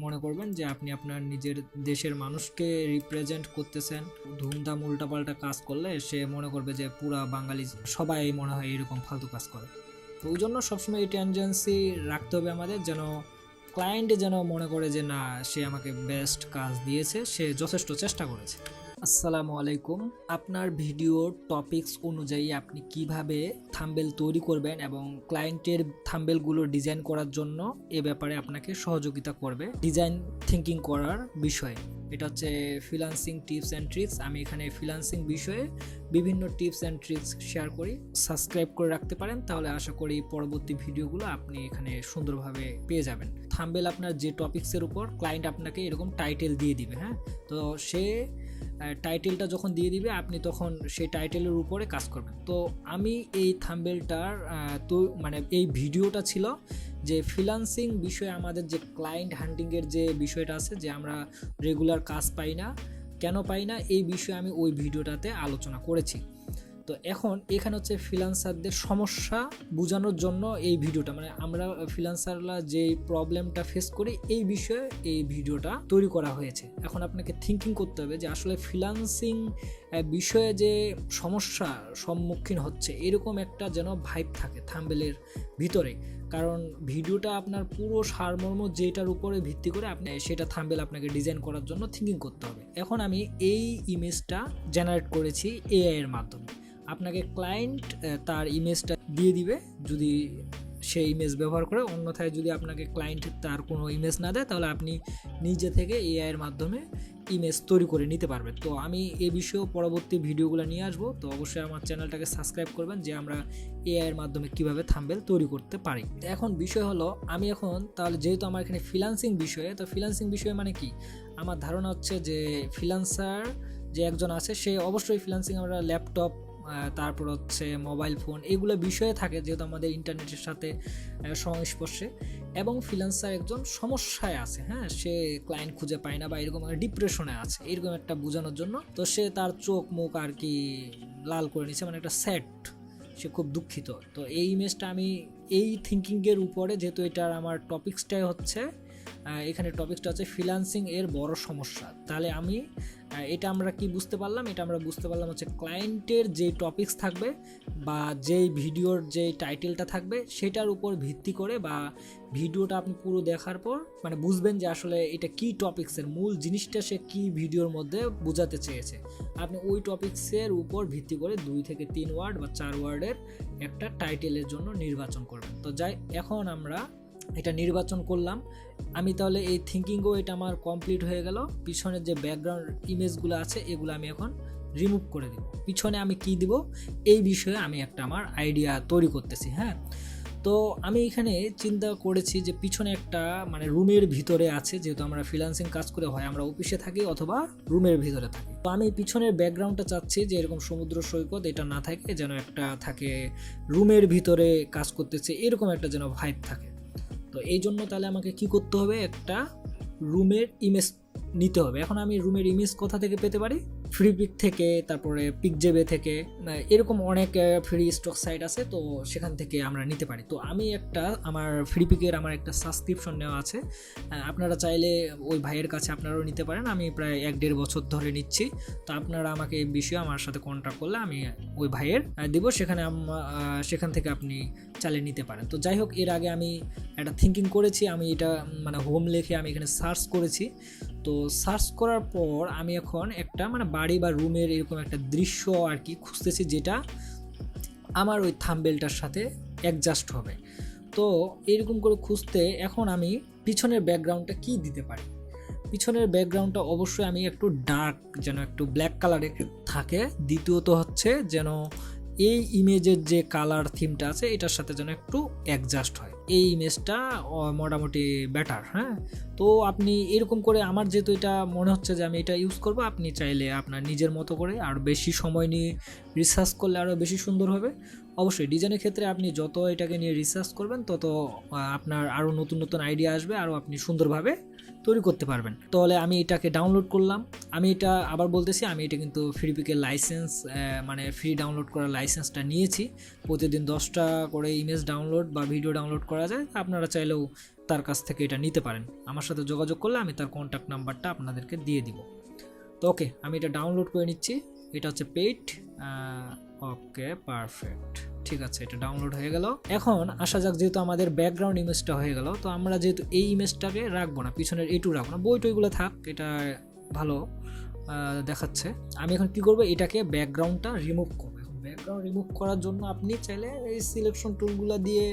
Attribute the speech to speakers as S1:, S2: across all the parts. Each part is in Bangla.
S1: মনে করবেন যে আপনি আপনার নিজের দেশের মানুষকে রিপ্রেজেন্ট করতেছেন। ধুমধাম উল্টাপাল্টা কাজ করলে সে মনে করবে যে পুরা বাঙালি সবাই মনে হয় এরকম ফালতু কাজ করে। তো ওই জন্য সবসময় এই টেন্ডেন্সি রাখতে হবে আমাদের, যেন ক্লায়েন্ট যেন মনে করে যে না, সে আমাকে বেস্ট কাজ দিয়েছে, সে যথেষ্ট চেষ্টা করেছে। আসসালামু আলাইকুম। আপনার ভিডিওর টপিকস অনুযায়ী আপনি কিভাবে থাম্বনেল তৈরি করবেন এবং ক্লায়েন্টের থাম্বনেলগুলো ডিজাইন করার জন্য এ ব্যাপারে আপনাকে সহযোগিতা করবে ডিজাইন থিঙ্কিং করার বিষয়ে। এটা হচ্ছে ফ্রিল্যান্সিং টিপস অ্যান্ড ট্রিক্স। আমি এখানে ফ্রিল্যান্সিং বিষয়ে বিভিন্ন টিপস অ্যান্ড ট্রিক্স শেয়ার করি। সাবস্ক্রাইব করে রাখতে পারেন, তাহলে আশা করি পরবর্তী ভিডিওগুলো আপনি এখানে সুন্দরভাবে পেয়ে যাবেন। থাম্বনেল আপনার যে টপিক্সের উপর ক্লায়েন্ট আপনাকে এরকম টাইটেল দিয়ে দিবে, হ্যাঁ, তো সে টাইটেলটা যখন দিয়ে দিবে আপনি তখন সেই টাইটেলের উপরে কাজ করবেন। তো আমি এই থাম্বনেলটার তো মানে এই ভিডিওটা ছিল যে ফ্রিল্যান্সিং বিষয়ে আমাদের যে ক্লায়েন্ট হান্টিংয়ের যে বিষয়টা আছে, যে আমরা রেগুলার কাজ পাই না, কেন পাই না, এই বিষয়ে আমি ওই ভিডিওটাতে আলোচনা করেছি। তো এখন এখানে হচ্ছে ফ্রিল্যান্সারদের সমস্যা বোঝানোর জন্য এই ভিডিওটা, মানে আমরা ফ্রিল্যান্সাররা যে প্রবলেমটা ফেস করি এই বিষয়ে এই ভিডিওটা তৈরি করা হয়েছে। এখন আপনাকে থিঙ্কিং করতে হবে যে আসলে ফ্রিল্যান্সিং বিষয়ে যে সমস্যা সম্মুখীন হচ্ছে এরকম একটা যেন ভাইব থাকে থাম্বনেলের ভিতরে, কারণ ভিডিওটা আপনার পুরো সারমর্ম যেটার উপরে ভিত্তি করে আপনি সেটা থাম্বনেল আপনাকে ডিজাইন করার জন্য থিঙ্কিং করতে হবে। এখন আমি এই ইমেজটা জেনারেট করেছি এআই এর মাধ্যমে। আপনাকে ক্লায়েন্ট তার ইমেজটা দিয়ে দিবে যদি সেই ইমেজ ব্যবহার করে, অন্যথায় যদি আপনাকে ক্লায়েন্ট তার কোনো ইমেজ না দেয় তাহলে আপনি নিজে থেকে এআই এর মাধ্যমে ইমেজ তৈরি করে নিতে পারবেন। তো আমি এই বিষয়েও পরবর্তী ভিডিওগুলো নিয়ে আসবো, তো অবশ্যই আমার চ্যানেলটাকে সাবস্ক্রাইব করবেন যে আমরা এআই এর মাধ্যমে কিভাবে থাম্বনেল তৈরি করতে পারি। এখন বিষয় হলো, আমি এখন তাহলে যেহেতু আমার এখানে ফ্রিল্যান্সিং বিষয়ে, তো ফ্রিল্যান্সিং বিষয় মানে কি, আমার ধারণা হচ্ছে যে ফ্রিল্যান্সার যে একজন আছে সে অবশ্যই ফ্রিল্যান্সিং আমরা ল্যাপটপ, তারপর হচ্ছে মোবাইল ফোন, এগুলো বিষয়ে থাকে যেহেতু আমাদের ইন্টারনেটের সাথে সংস্পর্শে, এবং ফ্রিল্যান্সার একজন সমস্যায় আছে, হ্যাঁ, সে ক্লায়েন্ট খুঁজে পায় না বা এরকম ডিপ্রেশনে আছে, এরকম একটা বোঝানোর জন্য তো সে তার চোখ মুখ আর কি লাল করে নিচ্ছে, মানে একটা স্যাড, সে খুব দুঃখিত। তো এই ইমেজটা আমি এই থিঙ্কিংয়ের উপরে, যেহেতু এটার আমার টপিক্সটাই হচ্ছে এখানে টপিকটা হচ্ছে ফ্রিল্যান্সিং এর বড় সমস্যা, তাহলে আমি এটা আমরা কি বুঝতে পারলাম, এটা আমরা বুঝতে পারলাম হচ্ছে ক্লায়েন্টের যে টপিকস থাকবে বা যেই ভিডিওর যে টাইটেলটা থাকবে সেটার উপর ভিত্তি করে, বা ভিডিওটা আপনি পুরো দেখার পর মানে বুঝবেন যে আসলে এটা কি টপিক্সের মূল জিনিসটা সে কি ভিডিওর মধ্যে বোঝাতে চেয়েছে। আপনি ওই টপিক্সের উপর ভিত্তি করে 2 থেকে 3 ওয়ার্ড বা 4 ওয়ার্ডের একটা টাইটেলের জন্য নির্বাচন করবেন। তো যাই, এখন আমরা এটা নির্বাচন করলাম আমি, তাহলে এই থিঙ্কিংও এটা আমার কমপ্লিট হয়ে গেল। পিছনের যে ব্যাকগ্রাউন্ড ইমেজগুলো আছে এগুলো আমি এখন রিমুভ করে দিব। পিছনে আমি কি দিব এই বিষয়ে আমি একটা আমার আইডিয়া তৈরি করতেছি, হ্যাঁ। তো আমি এখানে চিন্তা করেছি যে পিছনে একটা মানে রুমের ভিতরে আছে, যেহেতু আমরা ফ্রিল্যান্সিং কাজ করে হয় আমরা অফিসে থাকি অথবা রুমের ভিতরে থাকি, তো আমি পিছনের ব্যাকগ্রাউন্ডটা চাচ্ছি যে এরকম সমুদ্র সৈকত এটা না থাকে, যেন একটা থাকে রুমের ভিতরে কাজ করতেছে এরকম একটা যেন ভাইব থাকে। তো এই জন্য তাহলে আমাকে কি করতে হবে, একটা রুমের ইমেজ নিতে হবে। এখন আমি রুমের ইমেজ কোথা থেকে পেতে পারি, ফ্রি পিক থেকে, তারপরে পিকজেবে থেকে, এরকম অনেক ফ্রি স্টক সাইট আছে, তো সেখান থেকে আমরা নিতে পারি। তো আমি একটা আমার ফ্রি পিকের আমার একটা সাবস্ক্রিপশন নেওয়া আছে, আপনারা চাইলে ওই ভাইয়ের কাছে আপনারাও নিতে পারেন। আমি প্রায় 1-1.5 বছর ধরে নিচ্ছি। তো আপনারা আমাকে এই বিষয়ে আমার সাথে কন্ট্যাক্ট করলে আমি ওই ভাইয়ের দিব, সেখান থেকে আপনি চালিয়ে নিতে পারেন। তো যাই হোক, এর আগে আমি একটা থিঙ্কিং করেছি, আমি এটা মানে হোম লিখে আমি এখানে সার্চ করেছি। তো সার্চ করার পর আমি এখন একটা মানে বাড়ি বা রুমের এরকম একটা দৃশ্য আর কি খুঁজতেছি, যেটা আমার ওই থাম্বনেলটার সাথে অ্যাডজাস্ট হবে। তো এরকম করে খুঁজতে এখন আমি পিছনের ব্যাকগ্রাউন্ডটা কি দিতে পারি। পিছনের ব্যাকগ্রাউন্ডটা অবশ্যই আমি একটু ডার্ক, যেন একটু ব্ল্যাক কালারে থাকে। দ্বিতীয়ত হচ্ছে যেন এই ইমেজের যে কালার থিমটা আছে এটার সাথে যেন একটু অ্যাডজাস্ট হয়, এই ইমেজটা মোটামুটি বেটার, হ্যাঁ। তো আপনি এরকম করে, আমার যেহেতু এটা মনে হচ্ছে যে আমি এটা ইউজ করব, আপনি চাইলে আপনার নিজের মতো করে আরও বেশি সময় নিয়ে রিসার্চ করলে আরও বেশি সুন্দর হবে। অবশ্যই ডিজাইনের ক্ষেত্রে আপনি যত এটাকে নিয়ে রিসার্চ করবেন তত আপনার আরও নতুন নতুন আইডিয়া আসবে, আরও আপনি সুন্দরভাবে তৈরি করতে পারবেন। তাহলে আমি এটাকে ডাউনলোড করলাম। আমি এটা আবার বলতেছি, আমি এটা কিন্তু ফ্রি পিকের লাইসেন্স মানে ফ্রি ডাউনলোড করার লাইসেন্সটা নিয়েছি। প্রতিদিন 10টা করে ইমেজ ডাউনলোড বা ভিডিও ডাউনলোড করা করা যায়। আপনারা চাইলেও তার কাছ থেকে এটা নিতে পারেন। আমার সাথে যোগাযোগ করলে আমি তার কন্ট্যাক্ট নাম্বারটা আপনাদেরকে দিয়ে দিব। তো ওকে, আমি এটা ডাউনলোড করে নিচ্ছি। এটা হচ্ছে পেইড। ওকে, পারফেক্ট, ঠিক আছে, এটা ডাউনলোড হয়ে গেল। এখন আসা যাক, যেহেতু আমাদের ব্যাকগ্রাউন্ড ইমেজটা হয়ে গেল, তো আমরা যেহেতু এই ইমেজটাকে রাখবো না, পিছনের এটু রাখবো না, বই টইগুলো থাক, এটা ভালো দেখাচ্ছে। আমি এখন কি করব, এটাকে ব্যাকগ্রাউন্ডটা রিমুভ করবো। এখন ব্যাকগ্রাউন্ড রিমুভ করার জন্য আপনি চাইলে এই সিলেকশন টুলগুলো দিয়ে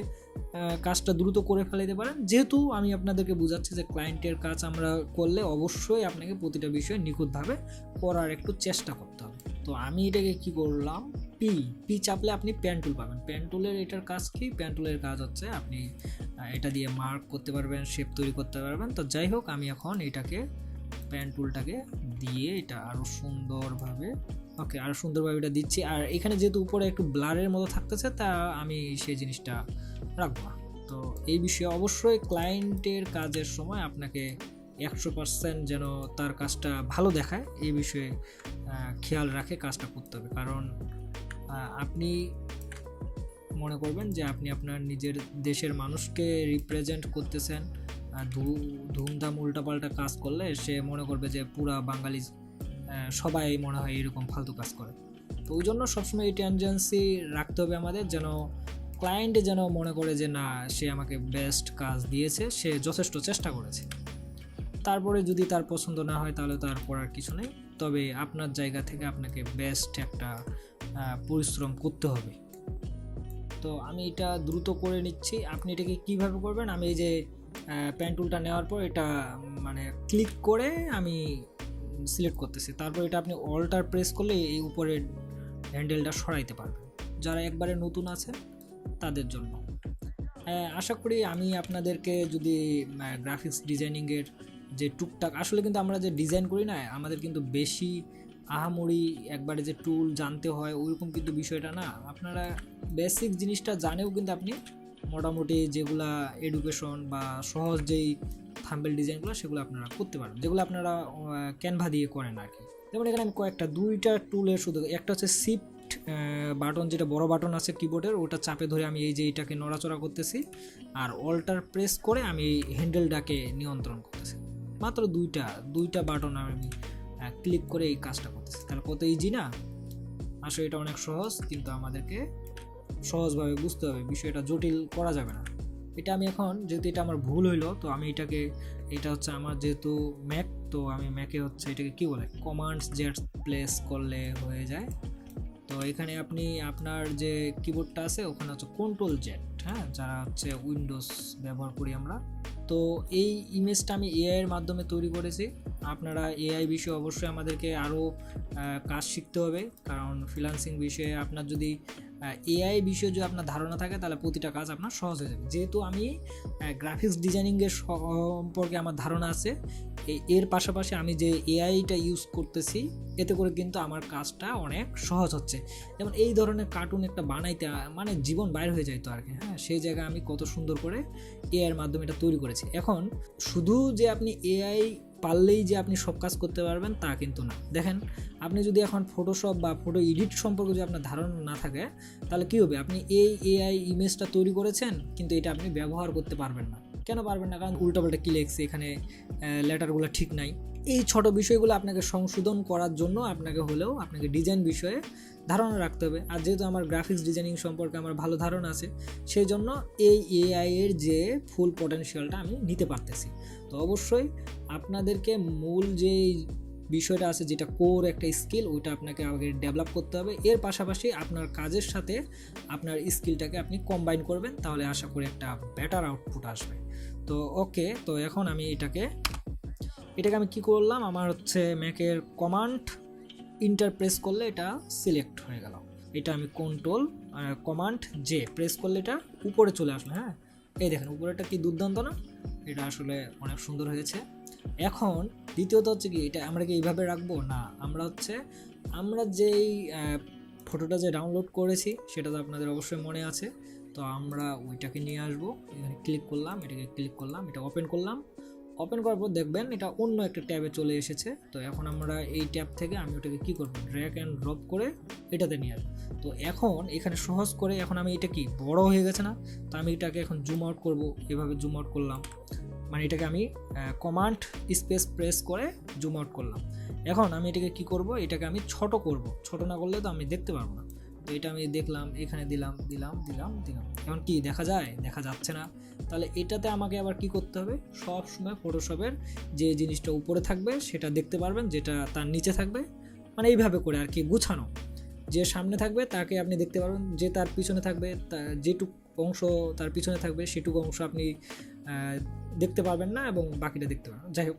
S1: কাজটা দ্রুত করে ফেলাইতে পারেন। যেহেতু আমি আপনাদেরকে বোঝাচ্ছি যে ক্লায়েন্টের কাজ আমরা করলে অবশ্যই আপনাকে প্রতিটা বিষয় নিখুঁতভাবে করার একটু চেষ্টা করতে হবে। তো আমি এটাকে কি করলাম, পি চাপলে আপনি পেন টুল পাবেন। পেন টুলের এটার কাজ কি, পেন টুলের কাজ হচ্ছে আপনি এটা দিয়ে মার্ক করতে পারবেন, শেপ তৈরি করতে পারবেন। তো যাই হোক, আমি এখন এটাকে পেন টুলটাকে দিয়ে এটা আরও সুন্দরভাবে এটা দিচ্ছি। আর এখানে যেহেতু উপরে একটু ব্লারের মতো থাকতেছে, তা আমি সেই জিনিসটা রাখবো না। তো এই বিষয়ে অবশ্যই ক্লায়েন্টের কাজের সময় আপনাকে 100% যেন তার কাজটা ভালো দেখায় এই বিষয়ে খেয়াল রাখে কাজটা করতে হবে। কারণ আপনি মনে করবেন যে আপনি আপনার নিজের দেশের মানুষকে রিপ্রেজেন্ট করতেছেন, ধুমধাম উল্টাপাল্টা কাজ করলে সে মনে করবে যে পুরা বাঙালি সবাই মনে হয় এরকম ফালতু কাজ করে। তো ওই জন্য সবসময় এই টেনডেন্সি রাখতে হবে আমাদের, যেন ক্লায়েন্টে যেন মনে করে যে না, সে আমাকে বেস্ট কাজ দিয়েছে, সে যথেষ্ট চেষ্টা করেছে। তারপরে যদি তার পছন্দ না হয় তাহলে তো আর করার কিছু নেই। তবে আপনার জায়গা থেকে আপনাকে বেস্ট একটা পরিশ্রম করতে হবে। তো আমি এটা দ্রুত করে নিচ্ছি। আপনি এটাকে কিভাবে করবেন, আমি এই যে পেন টুলটা নেওয়ার পর এটা মানে ক্লিক করে আমি সিলেক্ট করতেছি। তারপর এটা আপনি অল্টার প্রেস করলে এই উপরের হ্যান্ডেলটা সরাইতে পারবেন, যারা একবারে নতুন আছেন তাদের জন্য। আশা করি আমি আপনাদেরকে যদি গ্রাফিক্স ডিজাইনিংয়ের যে টুকটাক, আসলে কিন্তু আমরা যে ডিজাইন করি না, আমাদের কিন্তু বেশি আহামরি একবারে যে টুল জানতে হয় ওইরকম কিন্তু বিষয়টা না। আপনারা বেসিক জিনিসটা জানেও কিন্তু আপনি মোটামুটি যেগুলা এডুকেশন বা সহজ যেই থাম্বনেল ডিজাইনগুলো সেগুলো আপনারা করতে পারেন, যেগুলো আপনারা ক্যানভা দিয়ে করেন আর কি। যেমন এখানে আমি দুইটা টুলের শুধু, একটা হচ্ছে শিফট বাটন, যেটা বড় বাটন আছে কিবোর্ডের, ওটা চাপে ধরে আমি এই যে এটাকে নড়াচড়া করতেছি, আর অল্টার প্রেস করে আমি হ্যান্ডেলটাকে নিয়ন্ত্রণ করতেছি। মাত্র দুইটা বাটন আমি ক্লিক করে এই কাজটা করতেছি। তাহলে কত ইজি না? আসলে এটা অনেক সহজ, কিন্তু আমাদেরকে সহজভাবে বুঝতে হবে, বিষয়টা জটিল করা যাবে না। এটা আমি এখন, যেহেতু এটা আমার ভুল হইলো, তো আমি এটা হচ্ছে আমার যেহেতু ম্যাক, তো আমি ম্যাকে হচ্ছে এটাকে কি বলে কমান্ডস জেড প্লেস করলে হয়ে যায়। তো এখানে আপনি আপনার যে কিবোর্ডটা আছে ওখানে হচ্ছে কন্ট্রোল জেড, হ্যাঁ, যারা হচ্ছে উইন্ডোজ ব্যবহার করি আমরা। তো এই ইমেজটা আমি এআই এর মাধ্যমে তৈরি করেছি। আপনারা এআই বিষয়ে অবশ্যই আমাদেরকে আরও কাজ শিখতে হবে, কারণ ফ্রিল্যান্সিং বিষয়ে আপনার যদি এআই বিষয়ে যদি আপনার ধারণা থাকে তাহলে প্রতিটা কাজ আপনার সহজ হয়ে যাবে। যেহেতু আমি গ্রাফিক্স ডিজাইনিংয়ের সম্পর্কে আমার ধারণা আছে, এর পাশাপাশি আমি যে এআইটা ইউজ করতেছি এতে করে কিন্তু আমার কাজটা অনেক সহজ হচ্ছে। যেমন এই ধরনের কার্টুন একটা বানাইতে মানে জীবন বাইর হয়ে যায় তো আর কি, হ্যাঁ, সেই জায়গায় আমি কত সুন্দর করে এআইয়ের মাধ্যমে এটা তৈরি করেছি। এখন শুধু যে আপনি এআই পারলেই যে আপনি সব কাজ করতে পারবেন তা কিন্তু না। দেখেন, আপনি যদি এখন ফটোশপ বা ফটো এডিট সম্পর্কে যদি আপনার ধারণা না থাকে তাহলে কী হবে, আপনি এই এআই ইমেজটা তৈরি করেছেন কিন্তু এটা আপনি ব্যবহার করতে পারবেন না। কেন পারবেন না? কারণ উল্টাপাল্টা কী লেখছে এখানে, লেটারগুলো ঠিক নাই। এই ছোট বিষয়গুলো আপনাকে সংশোধন করার জন্য আপনাকে ডিজাইন বিষয়ে ধারণা রাখতে হবে। আর যেহেতু আমার গ্রাফিক্স ডিজাইনিং সম্পর্কে আমার ভালো ধারণা আছে, সেই জন্য এই এআই এর যে ফুল পটেনশিয়ালটা আমি নিতে পারতেছি। তো অবশ্যই আপনাদেরকে মূল যে বিষয়টা আছে, যেটা কোর একটা স্কিল, ওইটা আপনাকে আগে ডেভেলপ করতে হবে। এর পাশাপাশি আপনার কাজের সাথে আপনার স্কিলটাকে আপনি কম্বাইন করবেন, তাহলে আশা করি একটা বেটার আউটপুট আসবে। তো ওকে, তো এখন আমি এটাকে আমি কি করলাম, আমার হচ্ছে ম্যাকের কমান্ড ইন্টার প্রেস করলে এটা সিলেক্ট হয়ে গেল। এটা আমি কন্ট্রোল কমান্ড জে প্রেস করলে এটা উপরে চলে আসলো। হ্যাঁ, এই দেখেন উপরেটা কি দুর্দান্ত না? এটা আসলে অনেক সুন্দর হয়েছে। এখন দ্বিতীয়ত হচ্ছে কি, এটা আমরা কি এইভাবে রাখবো না, আমরা যেই ফটোটা যে ডাউনলোড করেছি সেটা তো আপনাদের অবশ্যই মনে আছে। তো আমরা ওইটাকে নিয়ে আসবো, এখানে ক্লিক করলাম, এটাকে ক্লিক করলাম, এটা ওপেন করলাম। ওপেন করার পর দেখবেন এটা অন্য একটা ট্যাবে চলে এসেছে। তো এখন আমরা এই ট্যাব থেকে আমি ওটাকে কি করব, ড্র্যাগ অ্যান্ড ড্রপ করে এটাতে নিয়ে আসবো। তো এখন এখানে সহজ করে এখন আমি এটা কি বড় হয়ে গেছে না, তো আমি এটাকে এখন জুম আউট করব, এভাবে জুম আউট করলাম, মানে এটাকে আমি কমান্ড স্পেস প্রেস করে জুম আউট করলাম। এখন আমি এটাকে কি করব, এটাকে আমি ছোট করব, ছোট না করলে তো আমি দেখতে পারবো না। তো এটা আমি দেখলাম, এখানে দিলাম দিলাম দিলাম দিলাম, এখন কি দেখা যায়, দেখা যাচ্ছে না। তাহলে এটাতে আমাকে আবার কি করতে হবে, সব সময় ফটোশপের যে জিনিসটা উপরে থাকবে সেটা দেখতে পারবেন, যেটা তার নিচে থাকবে, মানে এইভাবে করে আর কি গুছানো। যে সামনে থাকবে তাকে আপনি দেখতে পারবেন, যে তার পিছনে থাকবে যেটুক অংশ তার পিছনে থাকবে সেটুকু অংশ আপনি দেখতে পারবেন না এবং বাকিটা দেখতে পারবেন। যাই হোক,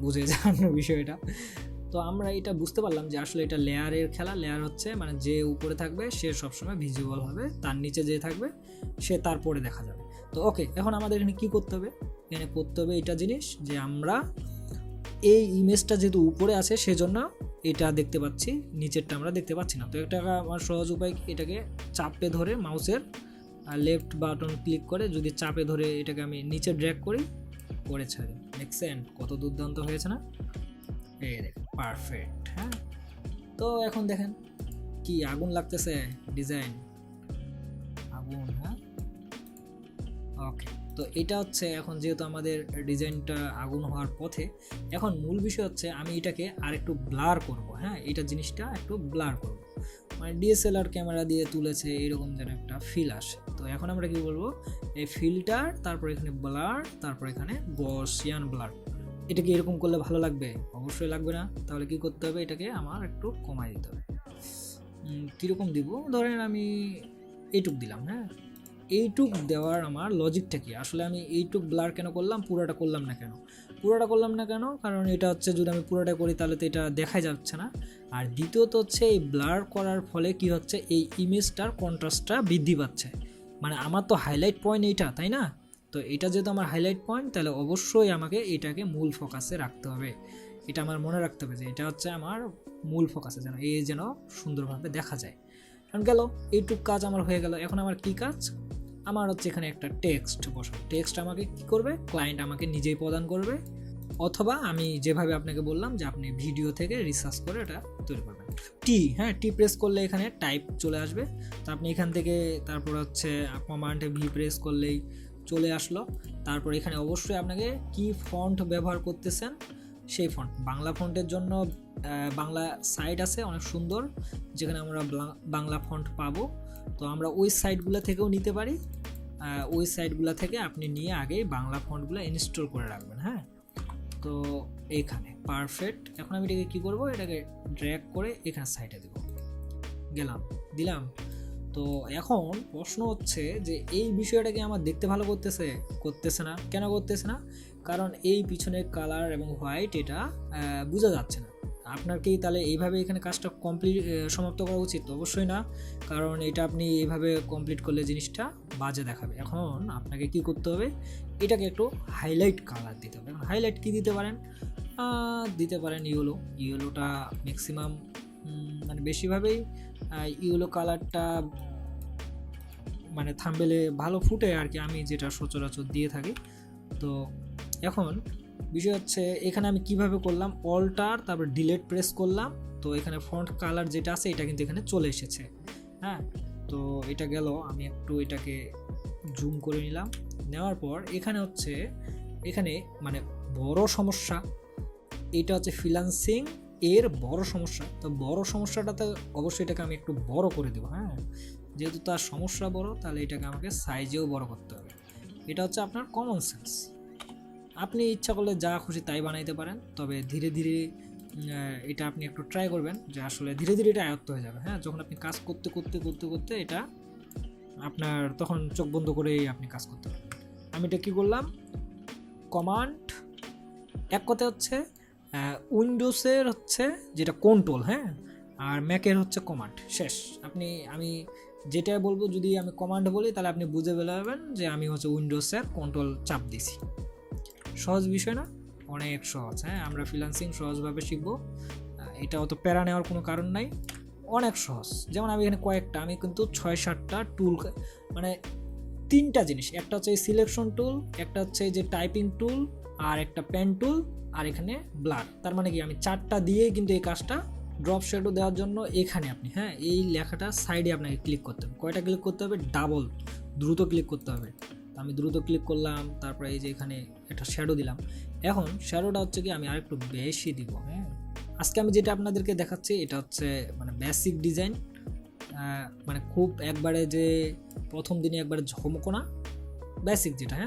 S1: বুঝে যান বিষয়টা। তো আমরা এটা বুঝতে পারলাম যে আসলে এটা লেয়ারের খেলা। লেয়ার হচ্ছে মানে যে উপরে থাকবে সে সবসময় ভিজিবল হবে, তার নিচে যে থাকবে সে তারপরে দেখা যাবে। তো ওকে, এখন আমাদের এখানে কি করতে হবে, এখানে করতে হবে এটা জিনিস যে আমরা এই ইমেজটা যেহেতু উপরে আছে সেজন্য এটা দেখতে পাচ্ছি, নিচেরটা আমরা দেখতে পাচ্ছি না। তো এটা আমার সহজ উপায়, এটাকে চাপে ধরে মাউসের লেফট বাটন ক্লিক করে যদি চাপে ধরে এটাকে আমি নিচে ড্র্যাগ করি, করে ছাড়ি, দেখছেন কত দুর্দান্ত হয়েছে না, এই দেখেন পারফেক্ট। হ্যাঁ, তো এখন দেখেন কি আগুন লাগতেছে ডিজাইন, আগুন। হ্যাঁ, ওকে। তো এটা হচ্ছে এখন যেহেতু আমাদের ডিজাইনটা আগুন হওয়ার পথে, এখন মূল বিষয় হচ্ছে আমি এটাকে আর একটু ব্লার করব। হ্যাঁ, এটা জিনিসটা একটু ব্লার করব, মানে ডিএসএলআর ক্যামেরা দিয়ে তুলেছে এরকম যেন একটা ফিল আসে। তো এখন আমরা কি বলবো, এই ফিল্টার, তারপর এখানে ব্লার, তারপর এখানে গসিয়ান ব্লার। এটা কি এরকম করলে ভালো লাগবে? অবশ্যই লাগবে না। তাহলে কি করতে হবে, এটাকে আমার একটু কমাই দিতে হবে। কীরকম দিব, ধরেন আমি এইটুক দিলাম। হ্যাঁ, এইটুক দেওয়ার আমার লজিকটা কি, আসলে আমি এইটুক ব্লার কেন করলাম, পুরোটা করলাম না কেন? পুরোটা করলাম না কেন, কারণ এটা হচ্ছে যদি আমি পুরোটা করি তাহলে তো এটা দেখাই যাচ্ছে না। আর দ্বিতীয়ত হচ্ছে এই ব্লার করার ফলে কি হচ্ছে, এই ইমেজটার কন্ট্রাস্টটা বৃদ্ধি পাচ্ছে। মানে আমার তো হাইলাইট পয়েন্ট এইটা, তাই না? তো এটা যেহেতু আমার হাইলাইট পয়েন্ট, তাহলে অবশ্যই আমাকে এটাকে মূল ফোকাসে রাখতে হবে। এটা আমার মনে রাখতে হবে যে এটা হচ্ছে আমার মূল ফোকাসে, যেন যেন সুন্দরভাবে দেখা যায়। কারণ গেল এইটুক কাজ আমার হয়ে গেল। এখন আমার কি কাজ, আমার হচ্ছে এখানে একটা টেক্সট বসাবো। টেক্সট আমাকে কি করবে, ক্লায়েন্ট আমাকে নিজেই প্রদান করবে, অথবা আমি যেভাবে আপনাকে বললাম যে আপনি ভিডিও থেকে রিসার্চ করে এটা তৈরি করবেন। হ্যাঁ, টি প্রেস করলে এখানে টাইপ চলে আসবে। তো আপনি এখান থেকে তারপর হচ্ছে কমান্ডে ভি প্রেস করলেই চলে আসলো। তারপর এখানে অবশ্যই আপনাকে কি ফন্ট ব্যবহার করতেছেন সেই ফন্ট, বাংলা ফন্টের জন্য বাংলা সাইট আছে অনেক সুন্দর, যেখানে আমরা বাংলা ফন্ট পাবো। তো আমরা ওই সাইটগুলো থেকেও নিতে পারি, ওই সাইটগুলো থেকে আপনি নিয়ে আগে বাংলা ফন্টগুলো ইনস্টল করে রাখবেন। হ্যাঁ, তো এইখানে পারফেক্ট। এখন আমি এটাকে কী করবো, এটাকে ড্র্যাগ করে এখানে সাইডে দেবো, দিলাম। তো এখন প্রশ্ন হচ্ছে যে এই বিষয়টাকে আমার দেখতে ভালো করতেছে না কেন করতেছে না? কারণ এই পিছনের কালার এবং হোয়াইট এটা বোঝা যাচ্ছে না। আপনার কি তাহলে এইভাবে এখানে কাজটা সমাপ্ত করা উচিত? অবশ্যই না, কারণ এটা আপনি এইভাবে কমপ্লিট করলে জিনিসটা বাজে দেখাবে। এখন আপনাকে কি করতে হবে, এটাকে একটু হাইলাইট কালার দিতে হবে। হাইলাইট কি দিতে পারেন ইয়েলোটা ম্যাক্সিমাম, মানে বেশিভাবেই ইয়েলো কালারটা মানে থাম্বনেলে ভালো ফুটে আর কি, আমি যেটা সচরাচর দিয়ে থাকি। তো এখন বিষয় হচ্ছে এখানে আমি কিভাবে করলাম, অল্টার তারপর ডিলেট প্রেস করলাম, তো এখানে ফন্ট কালার যেটা আছে এটা কিন্তু এখানে চলে এসেছে। হ্যাঁ, তো এটা গেল, আমি একটু এটাকে জুম করে নিলাম। নেওয়ার পর এখানে মানে বড় সমস্যা, এটা হচ্ছে ফ্রিল্যান্সিং এর বড় সমস্যা। তো বড় সমস্যাটাতে অবশ্যই এটাকে আমি একটু বড় করে দেবো। হ্যাঁ, যেহেতু তার সমস্যা বড়, তাহলে এটাকে আমাকে সাইজেও বড় করতে হবে। এটা হচ্ছে আপনার কমন সেন্স। আপনি ইচ্ছা করলে যা খুশি তাই বানাইতে পারেন, তবে ধীরে ধীরে এটা আপনি একটু ট্রাই করবেন যে আসলে ধীরে ধীরে এটা আয়ত্ত হয়ে যাবে। হ্যাঁ, যখন আপনি কাজ করতে করতে করতে করতে এটা আপনার তখন চোখ বন্ধ করেই আপনি কাজ করতে পারেন। আমি এটা কী করলাম, কমান্ড, এক কথা হচ্ছে উইন্ডোজের হচ্ছে যেটা কন্ট্রোল, হ্যাঁ, আর ম্যাকের হচ্ছে কমান্ড, শেষ। আমি যেটা বলবো, যদি আমি কমান্ড বলি তাহলে আপনি বুঝে ফেলবেন যে আমি হচ্ছে উইন্ডোজের কন্ট্রোল চাপ দিছি। সহজ বিষয় না, অনেক সহজ। হ্যাঁ, আমরা ফ্রিল্যান্সিং সহজভাবে শিখবো, এটা অত প্যারা নেওয়ার কোনো কারণ নাই, অনেক সহজ। যেমন আমি এখানে আমি কিন্তু 6-7টা টুল, মানে 3টা জিনিস, একটা হচ্ছে এই সিলেকশন টুল, একটা হচ্ছে এই যে টাইপিং টুল, আর একটা পেন টুল, আর এখানে ব্লার। তার মানে কি আমি 4টা দিয়েই কিন্তু এই কাজটা, ড্রপ শ্যাডো দেওয়ার জন্য এখানে আপনি এই লেখাটা সাইডে আপনাকে ক্লিক করতে হবে। কয়টা ক্লিক করতে হবে? ডাবল, দ্রুত ক্লিক করতে হবে। আমি দ্রুত ক্লিক করলাম, তারপরে এই যে এখানে একটা শ্যাডো দিলাম। এখন শ্যাডোটা হচ্ছে কি আমি আরেকটু বেশি দিব। আজকে আমি যেটা আপনাদেরকে দেখাচ্ছি এটা হচ্ছে মানে বেসিক ডিজাইন, মানে খুব একবারে যে প্রথম দিনে একবারে ঝমকো না, বেসিক যেটা।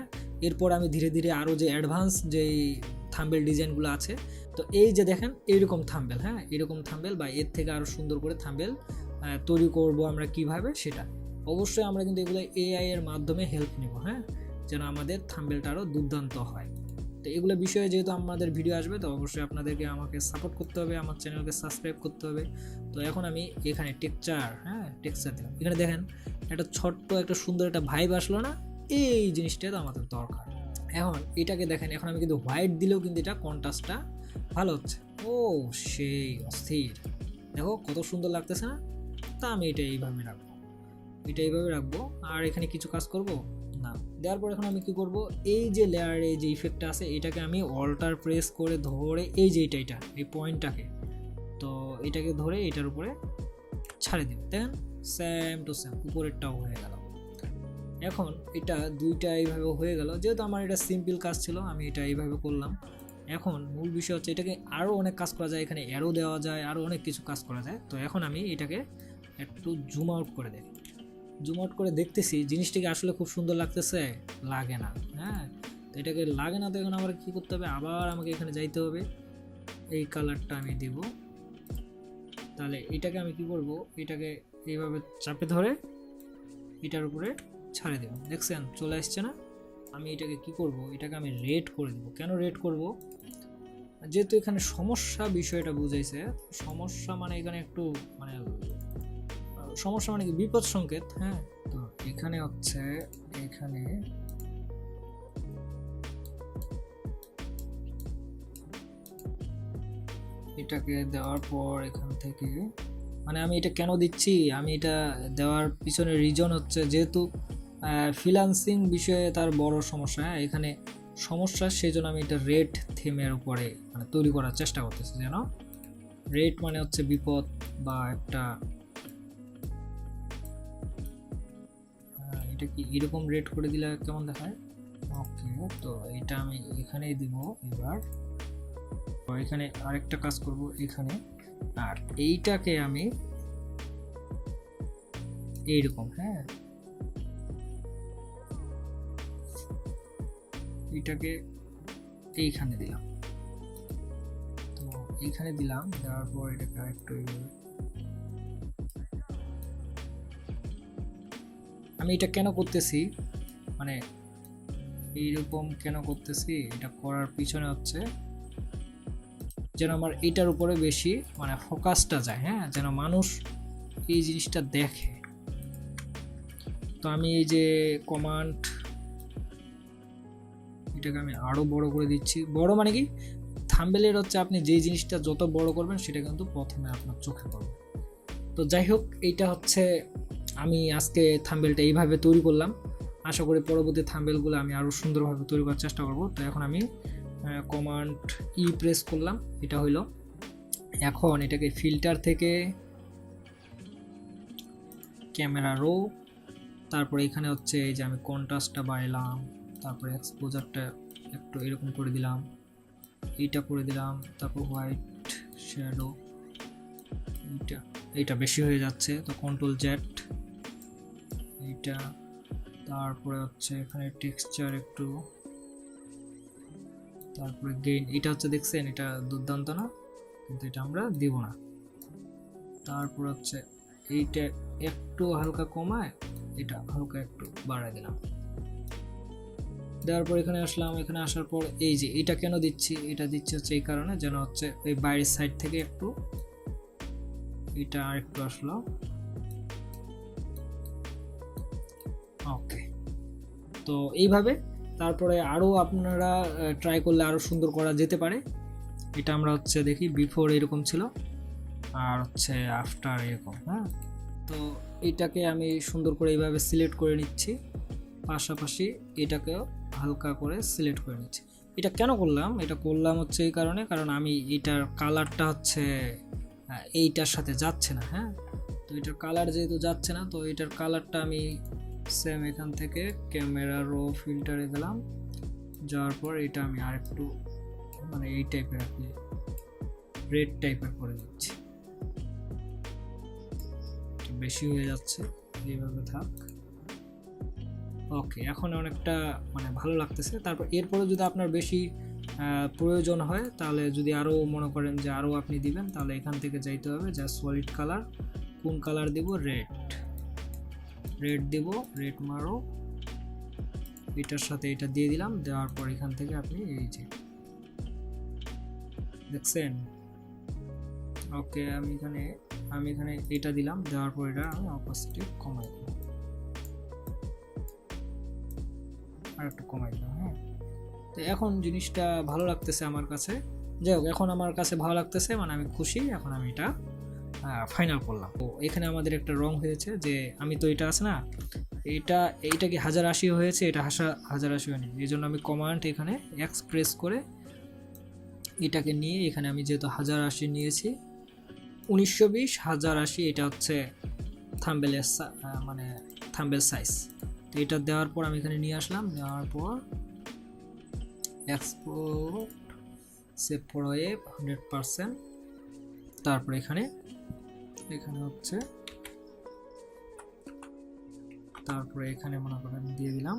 S1: এরপর আমি ধীরে ধীরে আরও যে অ্যাডভান্স যেই থাম্বেল ডিজাইনগুলো আছে, তো এই যে দেখেন এইরকম থাম্বেল, এরকম থাম্বেল বা এর থেকে আরও সুন্দর করে থাম্বেল তৈরি করব আমরা কিভাবে, সেটা অবশ্যই আমরা কিন্তু এগুলো এআই এর মাধ্যমে হেল্প নেব, যেন আমাদের থাম্বেলটা আরও দুর্দান্ত হয়। তো এগুলো বিষয়ে যেহেতু আমাদের ভিডিও আসবে, তো অবশ্যই আপনাদেরকে আমাকে সাপোর্ট করতে হবে, আমার চ্যানেলকে সাবস্ক্রাইব করতে হবে। তো এখন আমি এখানে টেক্সচার দিলাম। এখানে দেখেন একটা ছোট্ট একটা সুন্দর একটা ভাইব আসলো না, এই জিনিসটা তো আমাদের দরকার। এখন এটাকে দেখেন, এখন আমি কিন্তু হোয়াইট দিলেও কিন্তু এটা কন্ট্রাস্টটা ভালো হচ্ছে। ও সেই অস্থির, দেখো কত সুন্দর লাগতেছে না? তা আমি এটা এইভাবে রাখবো, আর এখানে কিছু কাজ করব না। দেওয়ার পর এখন আমি কি করব, এই যে লেয়ারে যে ইফেক্টটা আছে এটাকে আমি অল্টার প্রেস করে ধরে এই যে এটা এই পয়েন্টটাকে, তো এটাকে ধরে এটার উপরে ছাড়ে দিব। দেখেন সেম টু সেম উপরেরটাও হয়ে গেল। এখন এটা দুইটা এইভাবে হয়ে গেল। যেহেতু আমার এটা সিম্পল কাজ ছিল, আমি এটা এইভাবে করলাম। এখন মূল বিষয় হচ্ছে এটাকে আরও অনেক কাজ করা যায়, এখানে অ্যারো দেওয়া যায়, আরও অনেক কিছু কাজ করা যায়। তো এখন আমি এটাকে একটু জুম আউট করে দেখি, জুম আউট করে দেখতেছি জিনিসটাকে আসলে খুব সুন্দর লাগতেছে, লাগে না। তো এটাকে লাগে না, তো এখন আমার কী করতে হবে, আবার আমাকে এখানে যাইতে হবে, এই কালারটা আমি দিব। তাহলে এটাকে আমি কি করব, এটাকে এইভাবে চাপে ধরে এটার উপরে ছাড়ে দেব। দেখছেন চলে আসছে না? আমি এটাকে কি করব, এটাকে আমি রেড করে দেব। কেন রেড করব? যেহেতু এখানে সমস্যা বিষয়টা বুঝাইছে, সমস্যা মানে এখানে একটু মানে সমস্যা মানে কি বিপদ সংকেত। তো এখানে হচ্ছে এখানে এটাকে দেওয়ার পর এখান থেকে মানে আমি এটা কেন দিচ্ছি, আমি এটা দেওয়ার পিছনে রিজন হচ্ছে যেহেতু ফ্রিল্যান্সিং বিষয়ে তার বড় সমস্যা, এখানে সমস্যা, সেই জন্য আমি এটা রেড থিমের উপরে মানে তৈরি করার চেষ্টা করতেছি। যেন রেড মানে হচ্ছে বিপদ বা একটা, এটা কি এরকম রেড করে দিলে কেমন দেখায়? ওকে, তো এটা আমি এখানেই দিব। এবার এখানে আরেকটা কাজ করব এখানে, আর এইটাকে আমি এইরকম এটাকে এইখানে দিলাম। তো এইখানে দিলাম, দেওয়ার পর এটাকে আরেকটু আমি এটা কেন করতেছি, মানে এইরকম কেন করতেছি, এটা করার পিছনে হচ্ছে যেন আমার এটার উপরে বেশি মানে ফোকাসটা যায়, যেন মানুষ এই জিনিসটা দেখে। তো আমি এই যে কমান্ড, এটাকে আমি আরো বড় করে দিচ্ছি। বড় মানে কি, থাম্বনেলের হচ্ছে আপনি যে জিনিসটা যত বড় করবেন সেটা কিন্তু প্রথমে আপনার চোখে পড়বে। তো যাই হোক, এইটা হচ্ছে আমি আজকে থাম্বনেলটা এইভাবে তৈরি করলাম। আশা করি পরবর্তী থাম্বনেলগুলো আমি আরও সুন্দরভাবে তৈরি করার চেষ্টা করব। তো এখন আমি কমান্ড ই প্রেস করলাম, এটা হইল। এখন এটাকে ফিল্টার থেকে ক্যামেরা রো, তারপরে এখানে হচ্ছে এই যে আমি কন্ট্রাস্টটা বাড়াইলাম, তারপরে এক্সপোজারটা একটু এরকম করে দিলাম, এইটা করে দিলাম, তারপর হোয়াইট শ্যাডো, এইটা বেশি হয়ে যাচ্ছে, তো কন্ট্রোল জেড, এইটা, তারপরে হচ্ছে এখানে টেক্সচার একটু, তারপরে গেইন, এটা হচ্ছে দেখছেন এটা দুর্দান্ত না, কিন্তু এটা আমরা দিব না। তারপর হচ্ছে এইটা একটু হালকা কমায়, এটা হালকা একটু বাড়ায় দিলাম। দেওয়ার পর এখানে আসলাম, এখানে আসার পর এই যে এটা কেন দিচ্ছি, এটা দিচ্ছি হচ্ছে এই কারণে যেন হচ্ছে এই বাইরের সাইড থেকে একটু এটা আর একটু আসলো। ওকে, তো এইভাবে তারপরে আরও আপনারা ট্রাই করলে আরও সুন্দর করা যেতে পারে। এটা আমরা হচ্ছে দেখি বিফোর এরকম ছিল, আর হচ্ছে আফটার এরকম। তো এটাকে আমি সুন্দর করে এইভাবে সিলেক্ট করে নিচ্ছি, পাশাপাশি এটাকেও হালকা করে সিলেক্ট করে নিচ্ছি। এটা কেন করলাম, এটা করলাম হচ্ছে এই কারণে, কারণ আমি এটার কালারটা হচ্ছে এইটার সাথে যাচ্ছে না। হ্যাঁ, তো এটার কালার যেহেতু যাচ্ছে না, তো এটার কালারটা আমি সেম এখান থেকে ক্যামেরা রো ফিল্টারে গেলাম, যাওয়ার পর এটা আমি আরেকটু মানে এই টাইপের আর কি রেড টাইপের করে দিচ্ছি, বেশি হয়ে যাচ্ছে, এইভাবে থাক। ওকে, এখন অনেকটা মানে ভালো লাগতেছে। তারপর এরপরে যদি আপনার বেশি প্রয়োজন হয়, তাহলে যদি আরও মনে করেন যে আরও আপনি দিবেন, তাহলে এখান থেকে যাইতে হবে যা সলিড কালার, কোন কালার দিব, রেড দিব, রেড মারো, এটার সাথে এটা দিয়ে দিলাম, দেওয়ার পর এখান থেকে আপনি এই যে দেখছেন। ওকে, আমি এখানে এটা দিলাম, দেওয়ার পর এটা আমি অপাসিটি কমাই দেবো, আর একটু কমাই দিলাম। হ্যাঁ, তো এখন জিনিসটা ভালো লাগতেছে আমার কাছে। যাই হোক, এখন আমার কাছে ভালো লাগতেছে, মানে আমি খুশি। এখন আমি এটা ফাইনাল করলাম। তো এখানে আমাদের একটা রং হয়েছে, যে আমি তো এটা আছে না, এইটা কি 1080 হয়েছে, এটা 1080 হয়নি, এই জন্য আমি কমান্ড এখানে এক্সপ্রেস করে এটাকে নিয়ে এখানে আমি যেহেতু 1080 নিয়েছি, 1920 1080, এটা হচ্ছে থাম্বনেলের মানে থাম্বনেল সাইজ। তো এটা দেওয়ার পর আমি এখানে নিয়ে আসলাম, নেওয়ার পর এক্সপোর্ট সেভ ফর ওয়েব 100%। তারপর এখানে হচ্ছে, তারপরে এখানে মনে করেন দিয়ে দিলাম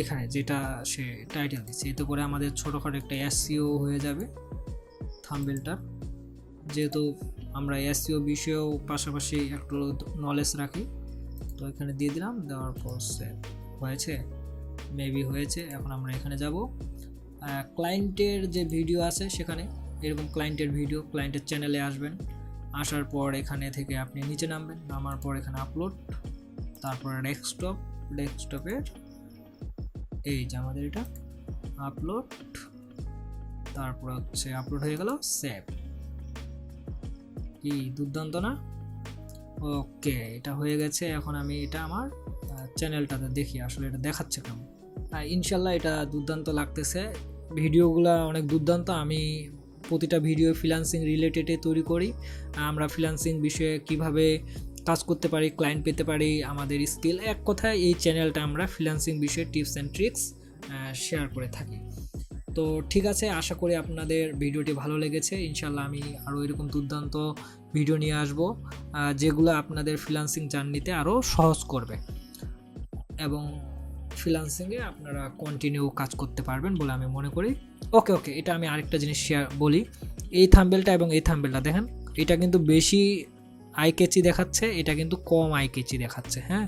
S1: এখানে যেটা সে টাইটেল দিচ্ছে, এতে করে আমাদের ছোটোখাটো একটা এসইও হয়ে যাবে থাম্বনেলটার। যেহেতু আমরা এসইও বিষয়েও পাশাপাশি একটু নলেজ রাখি, তো এখানে দিয়ে দিলাম, দেওয়ার পর সেভ হয়েছে, মেবি হয়েছে। এখন আমরা এখানে যাব, ক্লায়েন্টের যে ভিডিও আছে সেখানে এরকম ক্লায়েন্টের ভিডিও, ক্লায়েন্টের চ্যানেলে আসবেন, আসার পর এখানে থেকে আপনি নিচে নামবেন, নামার পর এখানে আপলোড, তারপর ডেস্কটপের এই যে আমাদের এটা আপলোড, তারপর হচ্ছে আপলোড হয়ে গেল, সেভ। কি দুর্দান্ত না? ওকে, এটা হয়ে গেছে। এখন আমি এটা আমার চ্যানেলটাতে দেখি আসলে এটা দেখাচ্ছে কেমন। ইনশাল্লাহ এটা দুর্দান্ত লাগতেছে, ভিডিওগুলো অনেক দুর্দান্ত। আমি প্রতিটা ভিডিও ফ্রিল্যান্সিং রিলেটেডে তৈরি করি। আমরা ফ্রিল্যান্সিং বিষয়ে কিভাবে কাজ করতে পারি, ক্লায়েন্ট পেতে পারি, আমাদের স্কিল, এক কথায় এই চ্যানেলটা আমরা ফ্রিল্যান্সিং বিষয়ে টিপস অ্যান্ড ট্রিক্স শেয়ার করে থাকি। তো ঠিক আছে, আশা করি আপনাদের ভিডিওটি ভালো লেগেছে। ইনশাল্লাহ আমি আরও এরকম দুর্দান্ত ভিডিও নিয়ে আসব, যেগুলো আপনাদের ফ্রিল্যান্সিং জার্নিতে আরও সহজ করবে এবং ফ্রিল্যান্সিংয়ে আপনারা কন্টিনিউ কাজ করতে পারবেন বলে আমি মনে করি। ওকে, এটা আমি আরেকটা জিনিস শেয়ার বলি, এই থাম্বনেলটা এবং এই থাম্বনেলটা দেখেন, এটা কিন্তু বেশি আই ক্যাচি দেখাচ্ছে, এটা কিন্তু কম আই ক্যাচি দেখাচ্ছে। হ্যাঁ,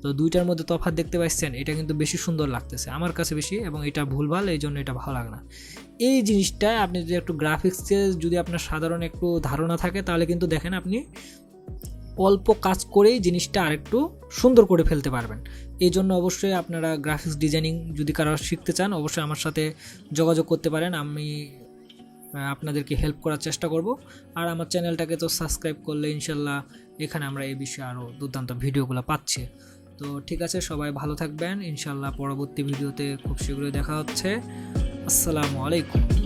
S1: তো দুইটার মধ্যে তফাৎ দেখতে পাচ্ছেন, এটা কিন্তু বেশি সুন্দর লাগতেছে আমার কাছে বেশি, এবং এটা ভুলভাল, এই জন্য এটা ভালো লাগে না। এই জিনিসটা আপনি যদি একটু গ্রাফিক্সে যদি আপনার সাধারণ একটু ধারণা থাকে, তাহলে কিন্তু দেখেন আপনি অল্প কাজ করেই জিনিসটা আরেকটু সুন্দর করে ফেলতে পারবেন। এই জন্য অবশ্যই আপনারা গ্রাফিক্স ডিজাইনিং যদি কারো শিখতে চান, অবশ্যই আমার সাথে যোগাযোগ করতে পারেন, আমি আপনাদেরকে হেল্প করার চেষ্টা করব। আর আমার চ্যানেলটাকে তো সাবস্ক্রাইব করলে ইনশাল্লাহ এখানে আমরা এই বিষয়ে আরও দুর্দান্ত ভিডিওগুলো পাচ্ছি। তো ঠিক আছে, সবাই ভালো থাকবেন, ইনশাল্লাহ পরবর্তী ভিডিওতে খুব শীঘ্রই দেখা হচ্ছে। আসসালামু আলাইকুম।